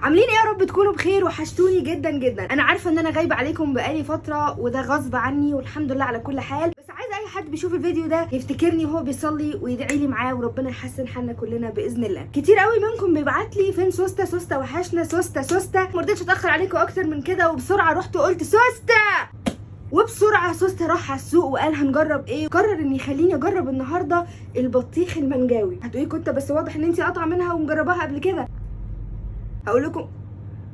عاملين ايه يا رب تكونوا بخير؟ وحشتوني جدا جدا. انا عارفه ان انا غايبه عليكم بقالي فتره وده غصب عني والحمد لله على كل حال، بس عايزه اي حد بيشوف الفيديو ده يفتكرني وهو بيصلي ويدعي لي معاه وربنا يحسن حالنا كلنا باذن الله. كتير قوي منكم بيبعت لي فين سوسته سوسته وحشنا سوسته سوسته، ما رضيتش اتاخر عليكم اكتر من كده وبسرعه رحت قلت سوسته، وبسرعه سوسته راح على السوق وقال هنجرب ايه، قرر ان يخليني اجرب النهارده البطيخ المنجاوي. هتقولي كنت بس واضح ان انت قاطعه منها ومجرباها قبل كده. هقول لكم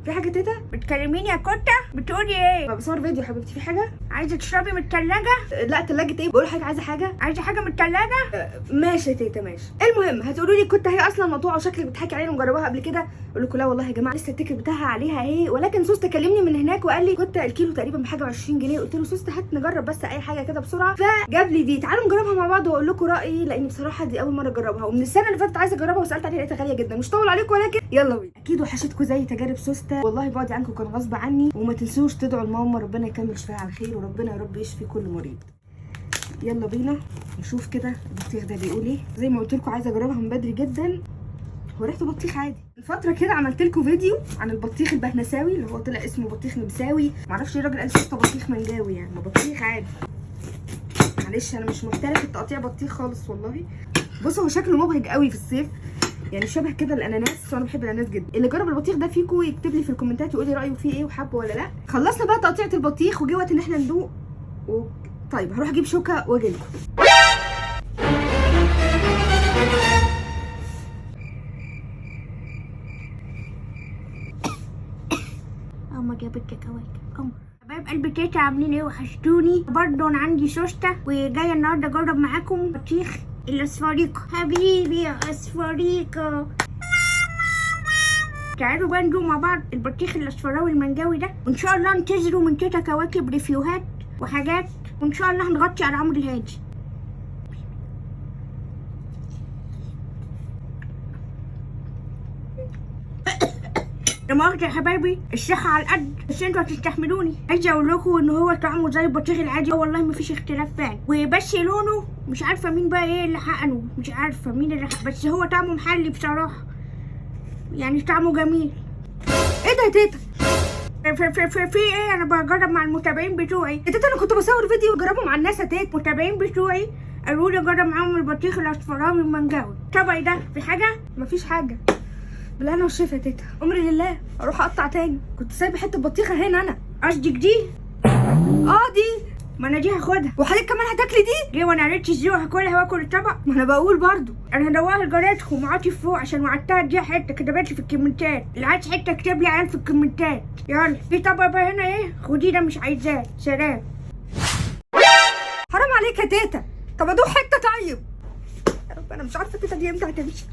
في حاجه تيتا بتكلميني يا كوتا؟ بتقولي ايه؟ بصور فيديو حبيبتي. في حاجه؟ عايزه تشربي من التلاجة؟ لا تلاجة ايه؟ بقول حاجه عايزه حاجه. عايزه حاجه من التلاجة؟ ماشي يا تيتا ماشي. المهم هتقولوا لي كنت هي اصلا مقطوعه وشكلك بتحكي علينا ومجرباها قبل كده. اقول لكم لا والله يا جماعه لسه التيكت بتاعها عليها اهي، ولكن سوسته كلمني من هناك وقال لي كنت الكيلو تقريبا بحاجه 20 جنيه. قلت له سوسته هات نجرب بس اي حاجه كده بسرعه، فجاب لي دي. تعالوا نجربها مع بعض واقول لكم رايي، لان بصراحه دي اول مره اجربها ومن السنه اللي فاتت عايزه اجربها وسالت عليها لقيتها غاليه جدا. مش طول عليكم ولكن يلا بينا. اكيد وحشتكم زي تجارب سوسته، والله بعدي عنكم كان غصب عني. وما تنسوش تدعوا لماما ربنا يكمل شفاها على خير، وربنا يا رب يشفي كل مريض. يلا بينا نشوف كده البطيخ ده بيقول ايه. زي ما قلت لكم عايزه اجربها من بدري جدا. هو ريحته بطيخ عادي. من فتره كده عملت لكم فيديو عن البطيخ البهنساوي اللي هو طلع اسمه بطيخ نمساوي. معرفش ايه الراجل قال سوسته بطيخ منجاوي، يعني ما بطيخ عادي. معلش انا مش محترفه في تقطيع بطيخ خالص والله. بصوا هو شكله مبهج قوي في الصيف، يعني شبه كده الاناناس، وانا بحب الاناناس جدا. اللي جرب البطيخ ده فيكم يكتب لي في الكومنتات يقول لي رايه فيه ايه وحبه ولا لا. خلصنا بقى تقطيعه البطيخ وجه وقت ان احنا ندوق طيب هروح اجيب شوكه واجي لكم. اما جابت كواكب حبايب قلبي تيتا، عاملين ايه؟ وحشتوني برضه. انا عندي سوسته وجايه النهارده اجرب معاكم بطيخ الاسفاريقه. حبيبي يا اسفاريقه، تعالوا بقى ندوق مع بعض البطيخ الاصفراوي المنجاوي ده، وان شاء الله انتظروا من تيتا كواكب ريفيوهات وحاجات، وان شاء الله هنغطي على عمرو الهادي. لا مؤاخذة يا حبايبي، الصحة على القد، بس انتوا هتستحملوني. عايزة اقول لكم ان هو طعمه زي البطيخ العادي، والله مفيش اختلاف فعلا، وبس لونه مش عارفة مين بقى ايه اللي حقنه، مش عارفة مين اللي حقنه، بس هو طعمه محلي بصراحة، يعني طعمه جميل. ايه ده يا تيتا؟ في ايه؟ انا بجرب مع المتابعين بتوعي. يا تيتا انا كنت بصور فيديو اجربه مع الناس يا تيتا. المتابعين بتوعي قالوا لي اجرب معاهم البطيخ الاصفراوي المنجاوي. طبعي ده في حاجة؟ مفيش حاجه بالهنا والشفا يا تيتا. امري لله اروح اقطع تاني. كنت سايبه حته بطيخه هنا. انا قصدك دي؟ دي. ما انا دي هاخدها. وحضرتك كمان هتاكلي دي؟ ليه وانا عرفتش ازاي هاكلها واكل الطبق؟ ما انا بقول برضو انا هدوقها لجارتكم وعاطي فوق عشان وعدتها اديها حته، كتبت لي في الكومنتات اللي عايز حته اكتب لي عليها في الكومنتات. يلا في طبق بقى هنا ايه، خديه ده مش عايزاه، سلام. حرام عليك يا تيتا. طب ادوق حته طيب. يا رب انا مش عارفه تيتا دي امتى هتمشي.